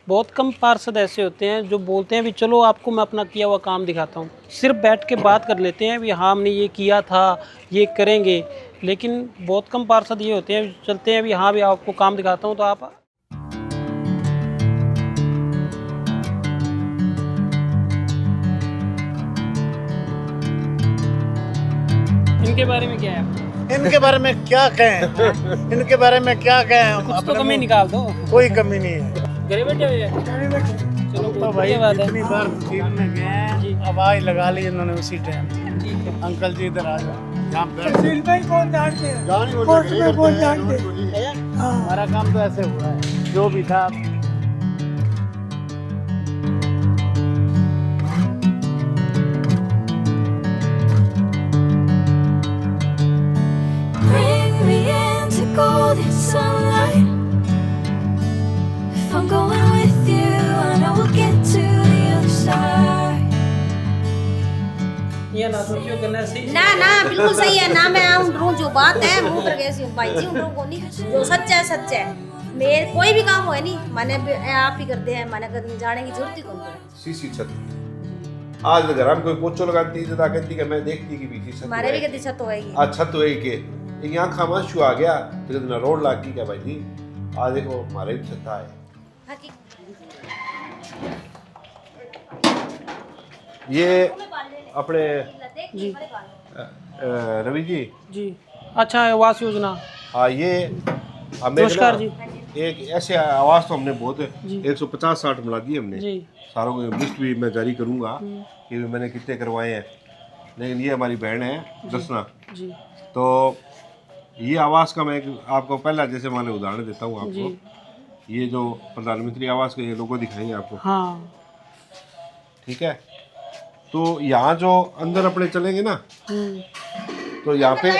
बहुत कम पार्षद ऐसे होते हैं जो बोलते हैं भी चलो आपको मैं अपना किया हुआ काम दिखाता हूँ, सिर्फ बैठ के बात कर लेते हैं भी हाँ हमने ये किया था, ये करेंगे। लेकिन बहुत कम पार्षद ये होते हैं चलते हैं भी हाँ भी आपको काम दिखाता हूँ तो आप। इनके बारे में क्या है आपको? इनके बारे में क्या कहें इनके बारे में क्या कहें हम कुछ तो अपने कमी मुंह- निकाल दो। कोई कमी नहीं है। घरे बैठे हुए हैं? चलो तो बहुत भाई बढ़िया बात है। जितनी बार तकरीर में गए जी। आवाज लगा ली इन्होंने उसी टाइम। ठीक है। अंकल जी इधर आ जाओ यहाँ बैठ। हमारा काम तो ऐसे हुआ है जो भी था। Bring me into golden sunlight. If I'm going with you, I know we'll get to the other side. ये ना सोचियो करना सही। ना ना बिल्कुल सही है ना। मैं ढूंढ जो बात है मुंह पर कैसी हूँ भाई जी उन को नहीं जो सच है सच है। मेरे कोई भी काम हो नहीं मैंने आप ही करते हैं मैंने करने जाने की जरूरत ही कौन पड़े। सीसी छत आज घर हम कोई पोचो लगाती जदा कहती कि मैं देखती कि बीची छत हमारे भी कदी छत होएगी। आज छत हुई के यहाँ खामा शु आ गया तो ना रोड लाग की क्या भाई जी आज देखो हमारे भी छत आए ये अपने जी रवि जी जी। अच्छा आवास योजना। हाँ ये हमें नमस्कार जी। एक ऐसे आवास तो हमने बहुत जी। 150-60 मिला दी हमने जी सारों को लिस्ट भी मैं जारी करूंगा कि भी मैंने कितने करवाए हैं। लेकिन ये हमारी बहन है दसना जी तो ये आवास का मैं आपको पहला जैसे मैंने उदाहरण देता हूँ आपको। ये जो प्रधानमंत्री आवास के ये लोगो दिखाएंगे आपको। हाँ ठीक है तो यहाँ जो अंदर अपने चलेंगे ना तो यहाँ पे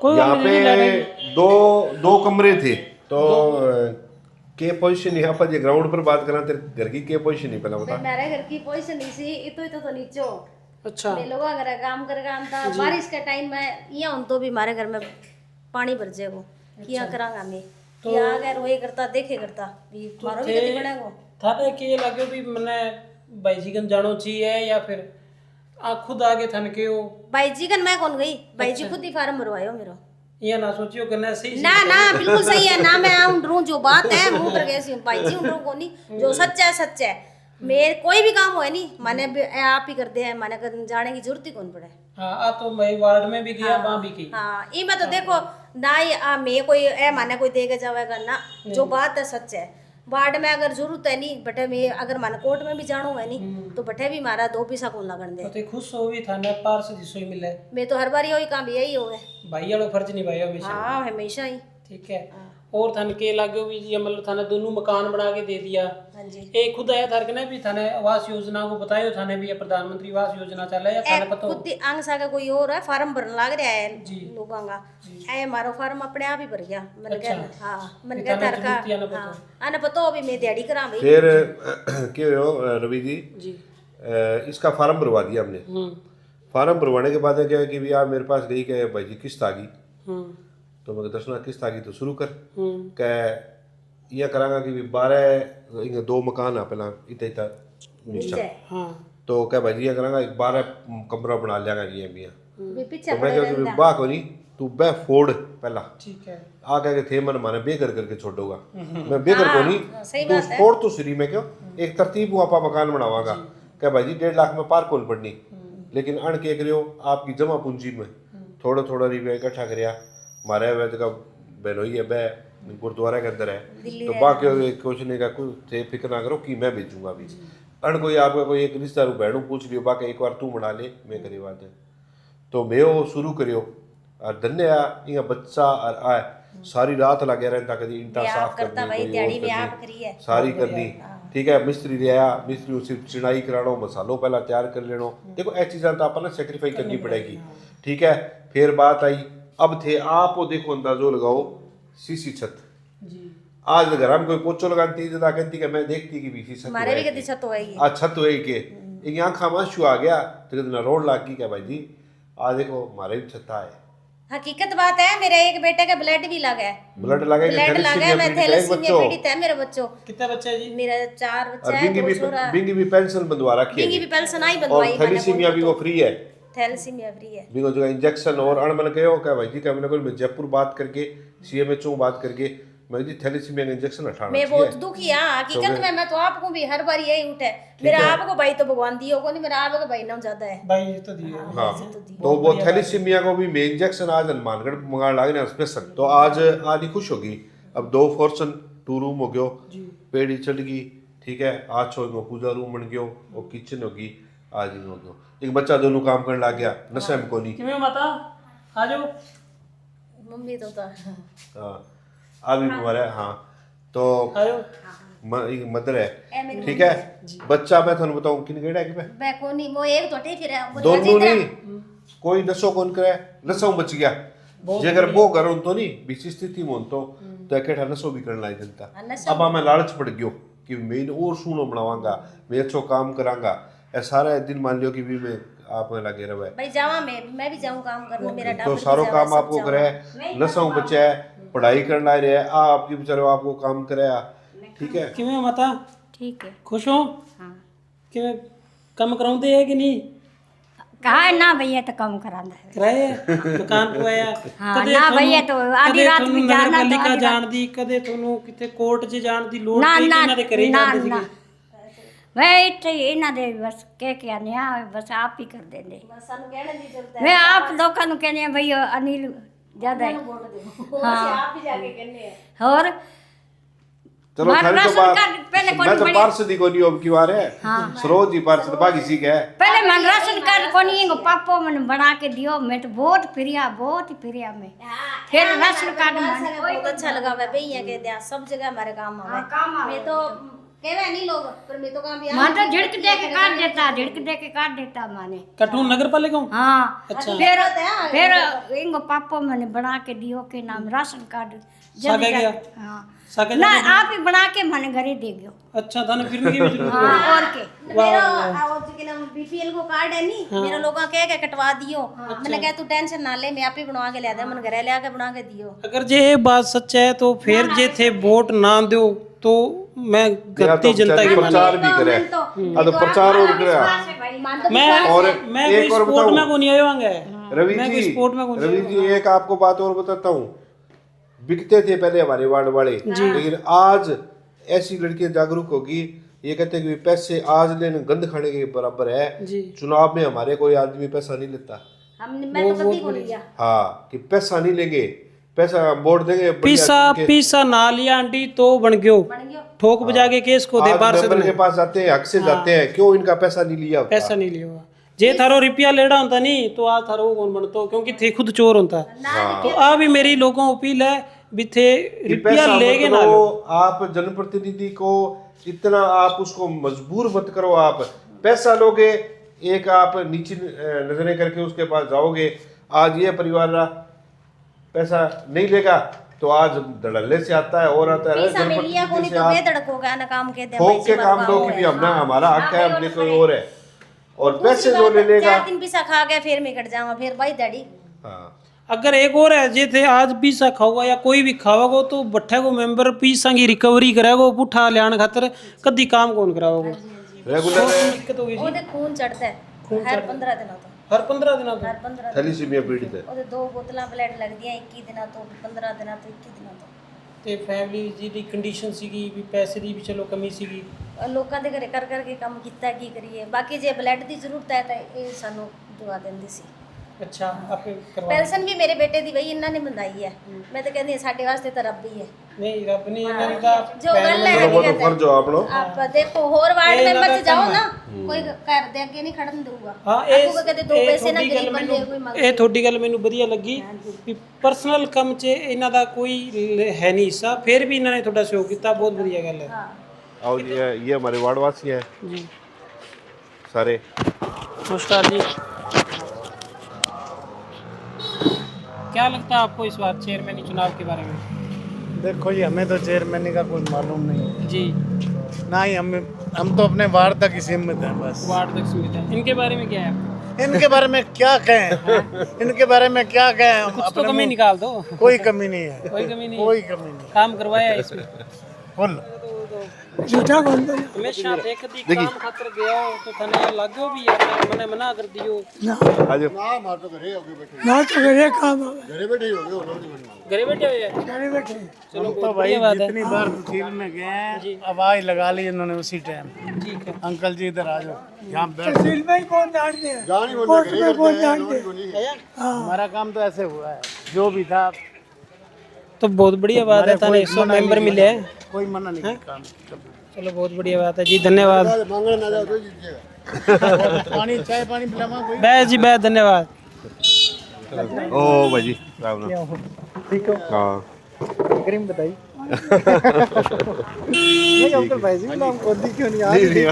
कोई यहाँ बात पे नहीं, नहीं दो कमरे थे तो के पोजीशन यहाँ पर ये ग्राउंड पर बात करा तेरे घर की के पोजीशन नहीं पहला बता। मेरे घर की पोजीशन नहीं सी इतो तो नीचे हो। अच्छा मैं लोग अगर काम कर काम था बारिश के टाइम में यहाँ उन तो भी हमारे घर में पानी भर जाएगो किया करांगा मैं तो अगर वही करता देखे करता भी मारो भी कभी बनेगो थाने के लगे भी मैंने भाई जी गन जानो चाहिए या फिर आ खुद आगे थन के हो भाई जी कन मैं कौन गई भाई जी खुद ही फार्म भरवायो मेरो। ये ना सोचियो करना सही। ना ना बिल्कुल सही है ना। मैं ढूंढ जो बात है मुंह पर कैसी हूँ भाई जी उन को नहीं जो सच है सच है। मेरे कोई भी काम हो नहीं मैंने आप ही करते हैं मैंने करने जाने की जरूरत ही कौन पड़े। हाँ आ तो मैं वार्ड में भी गया वहाँ भी की। हाँ ये मैं तो देखो ना ही मैं कोई माने कोई देगा जावेगा ना जो बात है सच है। वार्ड में अगर जरूरत है नहीं बटे मैं अगर माने कोर्ट में भी जानो है नहीं तो बटे भी मारा 2 पैसा कौन लगन दे। तो खुश हो भी थाने पार से दिसोई मिले। मैं तो हर बार यही काम यही होवे भाई वाला फर्ज निभाया हमेशा। हाँ हमेशा ही। ठीक है और थाने के लागो भी ये मतलब थाने दोनों मकान बना के दे दिया। हाँ जी एक खुद आया थार के ने भी थाने आवास योजना को बतायो थाने भी ये प्रधानमंत्री आवास योजना चल है या थाने पता हो। खुद आंग सा का कोई और है फार्म भरने लग रहा है जी। लोगों का है मारो फार्म अपने आप ही भर गया मैंने अच्छा। कहा हाँ मैंने इतना कहा थार का जरूरत ही आना पता। हाँ आने पता हो अभी मैं दिहाड़ी करा भाई। फिर क्यों हो रवि जी जी इसका फार्म भरवा दिया हमने। फार्म भरवाने के बाद क्या है कि भी आप मेरे पास गई क्या भाई जी किस्त आ गई तो मैं दसना किस्त आ गई तो शुरू कर क्या ये करांगा कि भी 12 2 मकान आ पहला इतना इतना नीचा हाँ तो क्या भाई जी ये करांगा 12 कमरा बना लिया जी मियाँ भी पीछे तो मैं क्या कि बाह को नहीं तू बह फोड़ पहला ठीक है। आ कह के थे मन माने बेघर करके छोड़ूंगा मैं बेघर को नहीं सही तू बात है। फोड़ तो श्री में क्यों एक तरतीब हूँ आपा मकान बनावागा क्या भाई जी 1.5 लाख में पार कौन पड़नी लेकिन अण के करियो आपकी जमा पूंजी में थोड़ा थोड़ा रुपया इकट्ठा करिया हमारे वैद का बहनोई है बह गुरुद्वारा के अंदर है तो बाकी कुछ नहीं का कुछ थे फिक्र ना करो कि मैं भेजूंगा अभी अण कोई आपका कोई एक रिश्तेदार बहनों पूछ लियो बाकी एक बार तू बना ले मैं करी बात है तो मैं वो शुरू करियो और धन्य यहाँ बच्चा और आए सारी रात लगे रहता कभी ईंटा साफ करता भाई करनी दिहाड़ी में आप करी है सारी करनी ठीक है मिस्त्री ले आया मिस्त्री उसे चिड़ाई करानो मसालों पहला तैयार कर लेनो देखो ऐसी चीज़ें तो अपन सेक्रीफाइस करनी पड़ेगी। ठीक है फिर बात आई अब थे आप वो देखो अंदाजो लगाओ सीसी छत आज घर हम कोई पोचो लगाती जदा कहती कि मैं देखती कि बीसी छत हमारे भी कदी छत होएगी। आज छत हुई के यहाँ खामा शु आ गया तो ना रोड लाग की क्या भाई जी आज देखो हमारे भी छत आए हकीकत बात है, मेरे एक बेटे का ब्लड भी लगा है। ब्लड लगे ब्लड लगा है, मैं थैलेसीमिया पीड़ित है मेरे बच्चों। कितने बच्चे हैं जी? मेरा 4 बच्चा और है, 2 छोरा। बिंगी भी पेंशन बंधवा रखी बिंगी भी है पेंशन आई और बंधवाई मैंने। थैलीसीमिया भी वो फ्री है, थैलेसीमिया फ्री है। बिंगो जो इंजेक्शन और अणबन के हो क्या भाई जी, क्या मैंने कोई मैं जयपुर बात करके सीएमएचओ बात करके मैं जी थैलीसीमिया का इंजेक्शन हटाना मैं चाहिए। बहुत दुखी हाँ हकीकत में। मैं तो आपको भी हर बार यही उठे, मेरा आपको भाई तो भगवान दियो को नहीं, मेरा आपका भाई ना ज्यादा है। भाई ये तो दिए। हाँ तो वो थैलीसीमिया को भी मैं इंजेक्शन आज हनुमानगढ़ मंगा लागे ना स्पेशल, तो आज ही खुश होगी। अब 2 फॉर्चून 2 रूम हो गयो, पेड़ी चढ़ गई, ठीक है, आज छोड़ पूजा रूम बन गयो और किचन होगी, आज ही हो गयो। एक बच्चा दोनों काम करने लग गया, नशे में कोनी। किਵੇਂ माता आ जाओ। मम्मी तो हाँ अभी हमारे हाँ तो आ जाओ। मदर है, ठीक है। बच्चा मैं थानू बताऊं किन गेड़ा है कि मैं कोनी वो एक तो ठीक फिर दोनों नहीं कोई नशो कौन करे, नशो बच गया जेकर वो करो तो नहीं बीच स्थिति में तो इकट्ठा नशो भी करना है जनता। अब मैं लालच पड़ गयो कि मैं और सुनो बनावांगा, मैं अच्छो काम करांगा, ए सारा दिन मान लियो कि भी मैं आप में लगे रहे भाई जावा मैं भी जाऊं काम करने, मेरा तो सारो काम आपको करे, नशो बचे है, पढ़ाई करना रहे आपकी बेचारे आपको काम करे, ठीक है। किਵੇਂ माता ठीक है। खुश हो? हाँ किਵੇਂ ਕੰਮ ਕਰਾਉਂਦੇ ਹੈ ਕਿ ਨਹੀਂ? कहा ना भैया तो कम करांदा है। ਕਰਾਏ ਦੁਕਾਨ ਪਵਾਇਆ हाँ ना भैया तो आधी रात में जाना तो ਨਗਰਪਾਲਿਕਾ आधी ਜਾਣ ਦੀ, ਕਦੇ ਤੁਹਾਨੂੰ ਕਿਤੇ ਕੋਰਟ 'ਚ ਜਾਣ ਦੀ ਲੋੜ ना ਪਈ ਕਿ ना ਇਹਨਾਂ ਦੇ ਘਰੇ ना ਜਾਂਦੇ ना ਸੀਗੇ? वे इतने इन्हां दे बस कह आने बस आप ही कर देंगे। ਸਾਨੂੰ ਕਹਿਣ ਦੀ ਜ਼ਰੂਰਤ मैं आप लोगों को कहने भैया अनिल ज्यादा है। है, आप भी जाके कहने हैं। और चलो हमारा खैर तो राशन बात कार्ड पहले कौन मैं तो बने? पार्षद ही को नहीं अब की बार है सरोज जी पार्षद बाकी सी है पहले मन राशन कार्ड को नहीं पापो मन बना के दियो, मैं तो बहुत प्रिया में फिर राशन कार्ड मन बहुत अच्छा लगा हुआ भाई, यहाँ के दिया सब जगह हमारे काम आवे। मैं तो कहवे नहीं लोग, पर मैं तो काम भी मन तो झिड़क दे के काट देता माने। कठून नगरपालिका हूँ? हाँ अच्छा। फिर इनको पापो मैंने बना के दियो के नाम राशन कार्ड सागे गया? हाँ सागे ना आप ही बना के मैंने घरे दे गयो। अच्छा थाने फिरने की भी जरूरत नहीं। हाँ और के मेरा वो जो के नाम बीपीएल को कार्ड है नी, मेरा लोगों कह के कटवा दियो। मैंने कहा तू टेंशन ना ले, मैं आप ही बनवा के ले दे, मन घरे ले आके बना के दियो। अगर जे ये बात सच है तो फिर जे थे वोट ना दो तो मैं गलती जनता की मानी। प्रचार भी करे अब तो प्रचार और करे मैं एक कोई और स्पोर्ट बताऊं? में को नहीं आया होंगे। रवि मैं कोई जी स्पोर्ट में को नहीं रवि जी एक आपको बात और बताता हूँ, बिकते थे पहले हमारे वार्ड वाले, लेकिन आज ऐसी लड़कियां जागरूक होगी, ये कहते हैं कि पैसे आज लेने गंद खाने के बराबर है। जी। चुनाव में हमारे कोई आदमी पैसा नहीं लेता, हमने मैं तो कभी को लिया। हाँ कि पैसा नहीं लेंगे, पैसा वोट देंगे पीसा ना लिया आंटी तो बन गयो, ठोक बजा के केस को दे बाहर से के पास जाते हैं, हक से जाते हैं, क्यों इनका पैसा नहीं लिया होता? पैसा नहीं लिया हुआ। जे थारो रुपया लेड़ा होता नहीं तो आज थारो कौन बनता, क्योंकि थे खुद चोर होता। तो आ भी मेरी लोगों को अपील है भी थे रुपया लेके ना लो। आप जनप्रतिनिधि को इतना आप उसको मजबूर मत करो, आप पैसा लोगे एक आप नीचे नजरें करके उसके पास जाओगे, आज ये परिवार पैसा नहीं लेगा तो आज धड़ल्ले से आता है और आता है पैसा में लिया को नहीं तो बेधड़क होगा ना, काम के दे ठोक के काम दो कि भी हमने हमारा हक है, हमने कोई और है, और पैसे जो ले लेगा 4 दिन पैसा खा गया फिर मैं कट जाऊंगा, फिर भाई दाढ़ी। हाँ अगर एक और है जे थे आज पीसा खाओगा या कोई भी खाओगा तो बट्ठे को मेंबर पीसा की रिकवरी करेगा, पुठा लियान खातर कदी काम कौन कराओगे? रेगुलर दिक्कत होगी ओदे खून चढ़ता है हर 15 दिनों तो, हर 15 दिनों हर 15 थैलीसीमिया पीड़ित है। ओदे 2 बोतलां ब्लड लग दियां 21 दिनों तो, 15 दिनों तो 21 दिनों तो। ਤੇ ਫੈਮਿਲੀ ਦੀ ਕੰਡੀਸ਼ਨ ਸੀਗੀ ਵੀ ਪੈਸੇ ਦੀ ਵੀ ਚਲੋ ਕਮੀ ਸੀਗੀ, ਲੋਕਾਂ ਦੇ ਘਰੇ ਕਰ ਕਰਕੇ ਕੰਮ ਕੀਤਾ, ਕੀ ਕਰੀਏ। ਬਾਕੀ ਜੇ ਬਲੱਡ ਦੀ ਜ਼ਰੂਰਤ ਹੈ ਤਾਂ ਇਹ ਸਾਨੂੰ ਦਵਾ ਦਿੰਦੇ ਸੀ। ਅੱਛਾ ਆਪੇ ਕਰਵਾ ਪੈਨਸ਼ਨ ਵੀ ਮੇਰੇ ਬੇਟੇ ਦੀ ਬਈ ਇਹਨਾਂ ਨੇ ਬੰਦਾਈ ਹੈ। ਮੈਂ ਤਾਂ ਕਹਿੰਦੀ ਹਾਂ ਸਾਡੇ ਵਾਸਤੇ ਤਾਂ ਰੱਬ ਹੀ ਹੈ। ਨਹੀਂ ਰੱਬ ਨੇ ਇਹਨਾਂ ਦੀ ਤਾਂ ਜੋ ਗੱਲ ਹੈ वो तो फर्ज हो आप लोग। ਆਪ ਦੇਖੋ ਹੋਰ ਵਾਰਡ ਮੈਂਬਰ ਚ ਜਾਓ ਨਾ, ਕੋਈ ਘਰ ਦੇ ਅੱਗੇ ਨਹੀਂ ਖੜਨ ਦੇਊਗਾ। ਹਾਂ ਆਪਕੋ ਕਦੇ 2 ਪੈਸੇ ਨਾ ਗਰੀਬ ਬੰਦੇ ਕੋਈ ਮੰਗ। ਇਹ ਤੁਹਾਡੀ ਗੱਲ ਮੈਨੂੰ ਵਧੀਆ ਲੱਗੀ ਵੀ ਪਰਸਨਲ ਕੰਮ 'ਚ ਇਹਨਾਂ ਦਾ ਕੋਈ ਹੈ ਨਹੀਂ ਹਿੱਸਾ, ਫਿਰ ਵੀ ਇਹਨਾਂ ਨੇ ਤੁਹਾਡਾ ਸਹਿਯੋਗ ਕੀਤਾ, ਬਹੁਤ ਵਧੀਆ ਗੱਲ ਹੈ। और ये हमारे वार्ड वासी हैं जी सारे। नमस्कार जी, क्या लगता है आपको इस बार चेयरमैन चुनाव के बारे में? देखो जी हमें तो चेयरमैन का कुछ मालूम नहीं है जी ना ही, हम तो अपने वार्ड तक ही सीमित हैं बस। वार्ड तक सीमित है, इनके बारे में क्या है आपको? इनके बारे में क्या कहें, इनके बारे में क्या कहें। कुछ तो कमी निकाल दो। कोई कमी नहीं है, कोई कमी नहीं, कोई कमी नहीं। काम करवाया है इसमें फुल झूठा बोल दो हमेशा देख दी काम खातर गया हो तो थाने यहाँ लागो भी है, मैंने मना कर दियो। ना तो करे काम घरे बैठे हुए हैं। घरे बैठे चलो तो बहुत भाई बढ़िया बात है। जितनी बार तहसील में गए हैं आवाज लगा ली इन्होंने उसी टाइम, ठीक है। अंकल जी इधर आ जाओ, यहाँ बैठ। तहसील में ही कौन जानते हैं, कोर्ट में कौन जानते हैं। हमारा काम तो ऐसे हुआ है, जो भी था तो बहुत बढ़िया बात है, थाने 100 मेंबर मिले हैं। कोई मना नहीं किया काम। चलो बहुत बढ़िया बात है जी, धन्यवाद। पानी चाय पानी पिलावा कोई। बैस जी बैस, धन्यवाद। ओ भाई जी राम राम। ठीक हो? हाँ करीम बताइए। नहीं अंकल भाई जी नाम खोदी क्यों नहीं आ रही?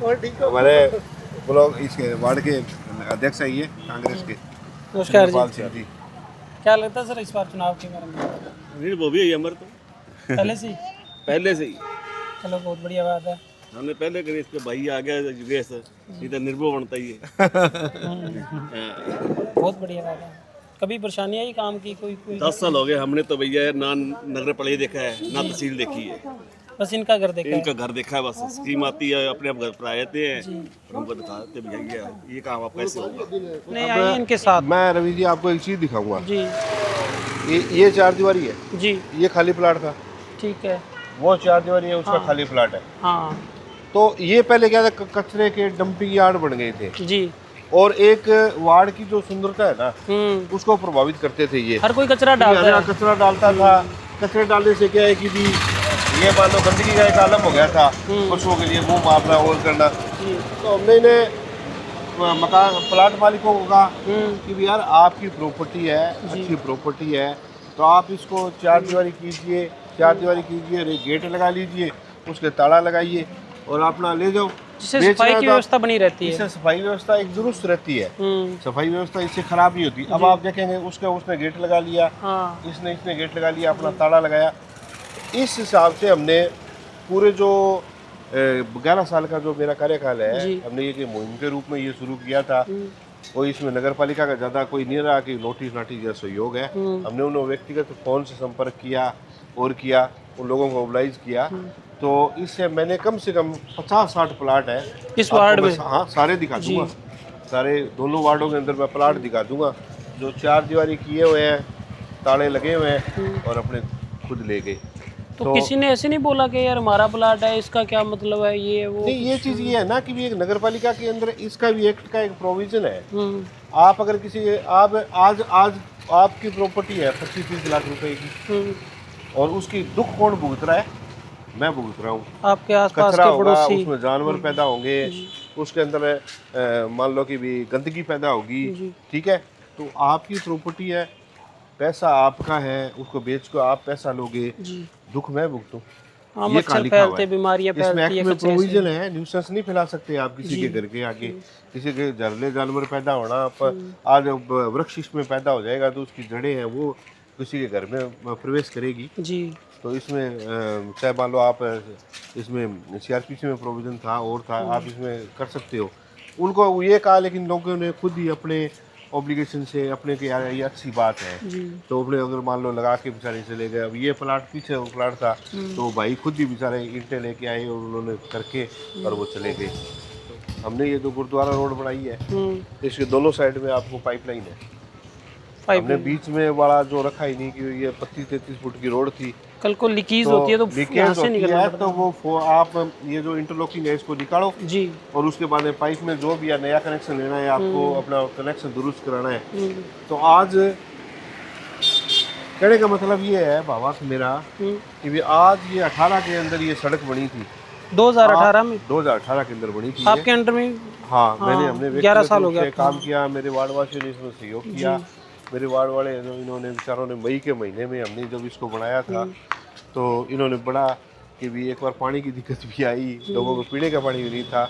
और ठीक हो? हमारे ब्लॉक इसके वार्ड के अध्यक्ष है ये कांग्रेस के नमस्कार गोपाल जी। सिंह जी। क्या लगता है सर इस बार चुनाव के बारे में? नहीं वो भी है हमारे तो पहले से ही? पहले से ही चलो बहुत बढ़िया बात है। हमने पहले करी, इसके भाई आ गया युगेश, इधर निर्भो बनता ही है। बहुत बढ़िया बात है। कभी परेशानी आई काम की कोई 10 साल हो गए हमने तो भैया ना नगर पालिका देखा है ना तहसील देखी है, बस इनका घर देखा है। इनका घर देखा है, बस स्कीम आती है अपने आप घर पर आ जाते हैं, हमको दिखाते भैया ये काम आप कैसे होगा। नहीं आइए इनके साथ। मैं रवि जी आपको एक चीज़ दिखाऊंगा। जी ये 4 दीवारी है, जी ये खाली प्लाट था। ठीक है। वो 4 दीवारी है, उसका खाली प्लाट है। हाँ तो ये पहले क्या था, कचरे के डंपिंग यार्ड बन गए थे जी। और एक वार्ड की जो सुंदरता है ना उसको प्रभावित करते थे ये। हर कोई कचरा डालता है। कचरा डालता था। कचरे डालने से क्या है कि भी ये मान लो गंदगी का एक आलम हो गया था पशुओं के लिए, मुंह मारना और करना। तो हमने इन्हें मकान प्लाट मालिकों को कहा कि भी यार आपकी प्रॉपर्टी है, अच्छी प्रॉपर्टी है, तो आप इसको 4 दीवारी कीजिए, 4 दीवारी कीजिए, गेट लगा लीजिए, उसके ताला लगाइए और अपना ले जाओ। जिससे सफाई की व्यवस्था बनी रहती है। इससे सफाई व्यवस्था एक दुरुस्त रहती है। सफाई व्यवस्था इससे खराब नहीं होती। अब आप देखेंगे उसने गेट लगा लिया, हाँ। इसने गेट लगा लिया, अपना ताला लगाया। इस हिसाब से हमने पूरे जो 11 साल का जो मेरा कार्यकाल है, हमने ये मुहिम के रूप में ये शुरू किया था। कोई इसमें नगर पालिका का ज़्यादा कोई नहीं रहा कि नोटिस नाटिस या सहयोग है। हमने उन्हें व्यक्तिगत फ़ोन से संपर्क किया और किया, उन लोगों को मोबिलाइज किया। तो इससे मैंने कम से कम 50-60 प्लाट है इस वार्ड में। हाँ सारे दिखा दूंगा, सारे दोनों वार्डों के अंदर मैं प्लाट दिखा दूंगा जो 4 दीवारी किए हुए हैं, ताले लगे हुए हैं और अपने खुद ले गए। तो किसी ने ऐसे नहीं बोला कि यार हमारा प्लाट है, इसका क्या मतलब है, ये वो? नहीं, ये चीज़ ये है ना कि भी एक नगर पालिका के अंदर इसका भी एक्ट का एक प्रोविजन है। आप अगर किसी आप आज आपकी प्रॉपर्टी है 25-30 लाख रुपए की और उसकी दुख कौन भुगत रहा है? मैं भुगत रहा हूँ। आपके आसपास कचरा के होगा, पड़ोसी। उसमें जानवर पैदा होंगे, उसके अंदर मान लो कि भी गंदगी पैदा होगी, ठीक है, तो आपकी प्रॉपर्टी है, पैसा आपका है, उसको बेच कर आप पैसा लोगे, दुख मैं भुगतूं। हाँ, ये मच्छर फैलते, बीमारियां फैलती है। एक्ट में प्रोविजन है, न्यूसेंस नहीं फैला सकते आप किसी के घर के आगे, किसी के जहरीले जानवर पैदा होना। आज वृक्ष इसमें पैदा हो जाएगा तो उसकी जड़ें हैं वो किसी के घर में प्रवेश करेगी जी। तो इसमें चाहे मान लो आप इसमें सीआरपीसी में प्रोविजन था और था, आप इसमें कर सकते हो। उनको ये कहा, लेकिन लोगों ने खुद ही अपने ऑब्लिगेशन से अपने के यार ये अच्छी बात है तो अपने अगर मान लो लगा के बेचारे चले गए। अब ये प्लाट पीछे वो प्लाट था तो भाई खुद ही बेचारे ईंटें लेके आए और उन्होंने करके और वो चले गए। हमने ये जो गुरुद्वारा रोड बनाई है इसके दोनों साइड में आपको पाइपलाइन है। हमने बीच में वाला जो रखा ही नहीं कि ये 25-33 फुट की रोड थी, कल को लीकेज होती है तो यहाँ से निकलना तो वो आप ये जो इंटरलॉकिंग है इसको निकालो जी, और उसके बाद में पाइप में जो भी नया कनेक्शन लेना है आपको, अपना कनेक्शन दुरुस्त कराना है। तो आज कहने का मतलब ये है बाबा मेरा कि भी आज ये 18 के अंदर ये सड़क बनी थी 2018 में 2018 के अंदर बनी थी आपके अंडर में। हाँ, हमने 11 साल हो गया काम किया, मेरे वार्ड वासियों ने इसमें सहयोग किया। मेरे वार्ड वाले इन्होंने बेचारों ने मई के महीने में हमने जब इसको बनाया था तो इन्होंने बड़ा कि भी एक बार पानी की दिक्कत भी आई, लोगों को पीने का पानी भी नहीं था,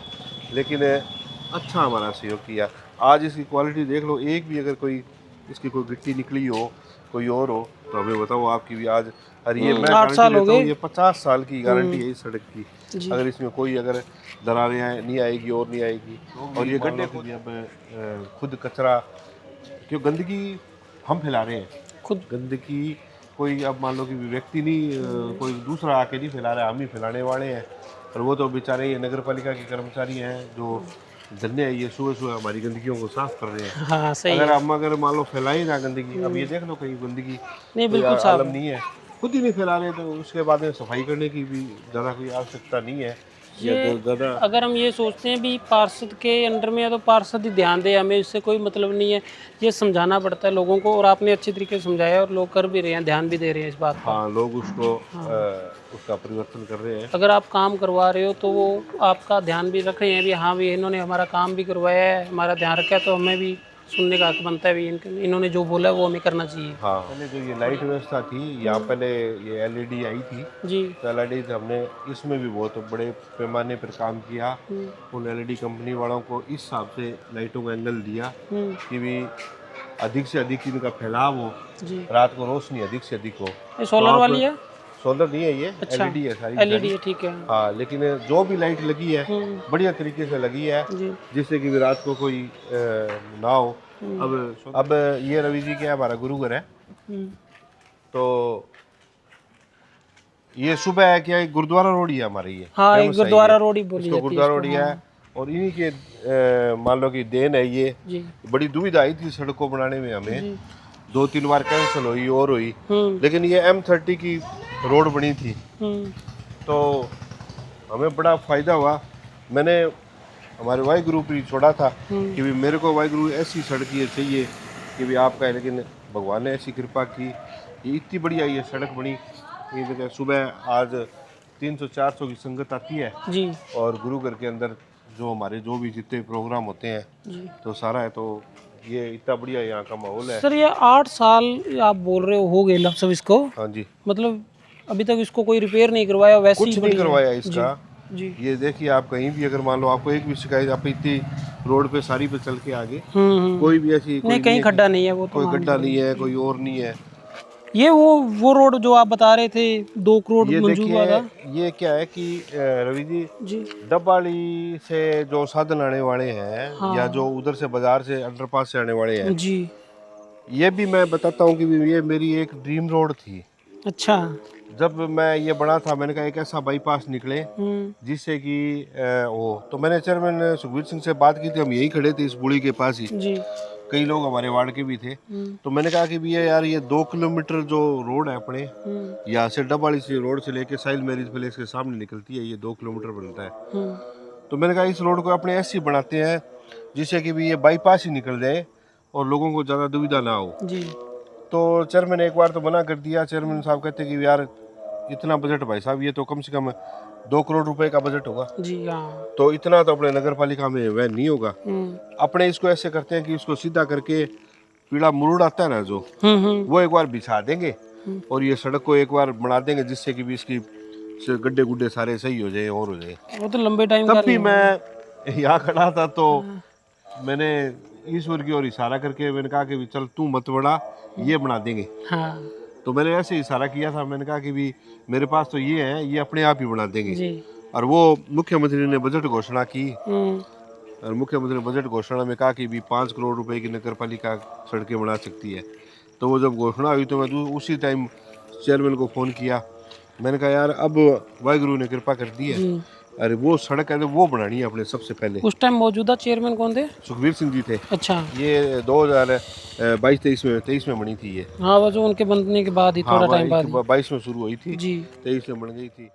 लेकिन अच्छा हमारा सहयोग किया। आज इसकी क्वालिटी देख लो, एक भी अगर कोई इसकी कोई गिट्टी निकली हो कोई और हो तो हमें बताओ आपकी भी आज, और ये मैं 8 गारंटी साल हो लेता हूँ, गए। ये 50 साल की गारंटी है इस सड़क की। अगर इसमें कोई अगर दरारें नहीं आएगी और नहीं आएगी, और ये गड्ढे को भी अब खुद कचरा, क्यों गंदगी हम फैला रहे हैं खुद। गंदगी कोई अब मान लो कि व्यक्ति नहीं, कोई दूसरा आके नहीं फैला रहा है, हम ही फैलाने वाले हैं। और वो तो बेचारे ये नगर पालिका के कर्मचारी हैं जो धन्य है, ये सुबह सुबह हमारी गंदगियों को साफ कर रहे हैं। हाँ सही अगर है। हम अगर मान लो फैलाई ना गंदगी, अब ये देख लो कहीं गंदगी नहीं, कोई बिल्कुल साफ आलम नहीं है, खुद ही नहीं फैला रहे, तो उसके बाद में सफाई करने की भी ज़्यादा कोई आवश्यकता नहीं है। ये तो ज़्यादा अगर हम ये सोचते हैं भी पार्षद के अंडर में है तो पार्षद ही ध्यान दे, हमें इससे कोई मतलब नहीं है, ये समझाना पड़ता है लोगों को। और आपने अच्छी तरीके से समझाया और लोग कर भी रहे हैं, ध्यान भी दे रहे हैं इस बात पर। हाँ, लोग उसको उसका परिवर्तन कर रहे हैं। अगर आप काम करवा रहे हो तो वो आपका ध्यान भी रख रहे हैं भी, हाँ भी इन्होंने हमारा काम भी करवाया है, हमारा ध्यान रखा है, तो हमें भी सुनने का हक बनता है भी, इन्होंने जो बोला है वो हमें करना चाहिए। हाँ, पहले जो ये लाइट व्यवस्था थी यहाँ, पहले ये LED आई थी, जी तो LED हमने इसमें भी बहुत बड़े पैमाने पर काम किया। उन LED कंपनी वालों को इस हिसाब से लाइटों का एंगल दिया कि भी अधिक से अधिक इनका फैलाव हो, जी। रात को रोशनी अधिक से अधिक हो। ये सोलर वाली है? सोलर नहीं है, ये अच्छा, LED है सारी LED है, ठीक है। हाँ, लेकिन जो भी लाइट लगी है बढ़िया तरीके से लगी है, जी। जिससे कि भी रात को कोई ना हो। अब ये रवि जी क्या हमारा गुरुघर है, तो ये सुबह है क्या गुरुद्वारा रोड ही है हमारी, ये हाँ, एक famous है गुरुद्वारा ये। रोड ही बोली इसको जाती है गुरुद्वारा इसको, रोड ही है, और इन्हीं के मान लो कि देन है ये। जी। बड़ी दुविधा आई थी सड़क को बनाने में, हमें 2-3 बार कैंसिल हुई और हुई, लेकिन ये M30 की रोड बनी थी तो हमें बड़ा फायदा हुआ। मैंने हमारे वाहिगुरु पर छोड़ा था कि भी मेरे को वाहिगुरु ऐसी सड़क ये चाहिए कि भी आपका है, लेकिन भगवान ने ऐसी कृपा की, ये इतनी बढ़िया ये सड़क बनी। ये देखिए सुबह आज 300-400 की संगत आती है जी। और गुरुघर के अंदर जो हमारे जो भी जितने प्रोग्राम होते हैं तो सारा है, तो ये इतना बढ़िया यहाँ का माहौल है। सर ये 8 साल आप बोल रहे हो गए लमसम इसको, हाँ जी, मतलब अभी तक इसको कोई रिपेयर नहीं करवाया? वैसे कुछ ही नहीं पड़ी है? करवाया इसका। जी। ये देखिए आप कहीं भी अगर मान लो आपको एक भी शिकायत, आप इतनी रोड पे सारी पे चल के आगे कोई भी ऐसी नहीं, कहीं खड्डा नहीं है, वो तो कोई गड्ढा नहीं है, कोई और नहीं है। ये वो रोड जो आप बता रहे थे 2 करोड़ ये मंजूर हुआ था। देखिए ये क्या है कि रवि जी, जी। डब्बाली से जो साधन आने वाले हैं या जो उधर से बाजार से अंडरपास से आने वाले हैं, जी। ये भी मैं बताता हूँ कि ये मेरी एक ड्रीम रोड थी। अच्छा। जब मैं ये बना था, मैंने कहा एक ऐसा बाईपास निकले जिससे कि वो, तो मैंने चेयरमैन सुखबीर सिंह से बात की थी, हम यहीं खड़े थे इस बुड़ी के पास ही, जी। कई लोग हमारे वार्ड के भी थे, तो मैंने कहा कि भैया यार ये 2 किलोमीटर जो रोड है अपने यहाँ से डब्बाली से रोड से लेके साइल मैरिज प्लेस के सामने निकलती है, ये 2 किलोमीटर बनता है। तो मैंने कहा इस रोड को अपने ऐसी बनाते हैं जिससे कि भी ये बाईपास ही निकल जाए और लोगों को ज़्यादा दुविधा ना हो। जी। तो चेयरमैन ने एक बार तो मना कर दिया। चेयरमैन साहब कहते कि यार इतना बजट भाई साहब, ये तो कम से कम 2 करोड़ रुपए का बजट होगा, जी। हाँ। तो इतना तो अपने नगर पालिका में वह नहीं होगा। अपने इसको ऐसे करते हैं कि इसको सीधा करके पीड़ा मुरुड़ आता है ना जो, वो एक बार बिछा देंगे और ये सड़क को एक बार बना देंगे जिससे कि भी इसकी गड्ढे गुड्ढे सारे सही हो जाए और हो जाए। वो तो लंबे टाइम तब भी मैं यहाँ खड़ा था तो मैंने ईश्वर की ओर इशारा करके मैंने कहा कि भी चल तू मत बड़ा, ये बना देंगे। हाँ। तो मैंने ऐसे इशारा किया था, मैंने कहा कि भी मेरे पास तो ये है, ये अपने आप ही बना देंगे। जी। और वो मुख्यमंत्री ने बजट घोषणा की और मुख्यमंत्री ने बजट घोषणा में कहा कि भी 5 करोड़ रुपए की नगर पालिका सड़कें बना सकती है। तो वो जब घोषणा हुई तो मैं उसी टाइम चेयरमैन को फ़ोन किया, मैंने कहा यार अब वाहिगुरु ने कृपा कर दी है, अरे वो सड़क है तो वो बनानी है अपने सबसे पहले। उस टाइम मौजूदा चेयरमैन कौन थे? सुखबीर सिंह जी थे। अच्छा। ये 2022-23 में बनी थी ये। हाँ, वो जो उनके बनने के बाद ही थोड़ा टाइम बाद 22 में शुरू हुई थी, जी। 23 में बन गई थी।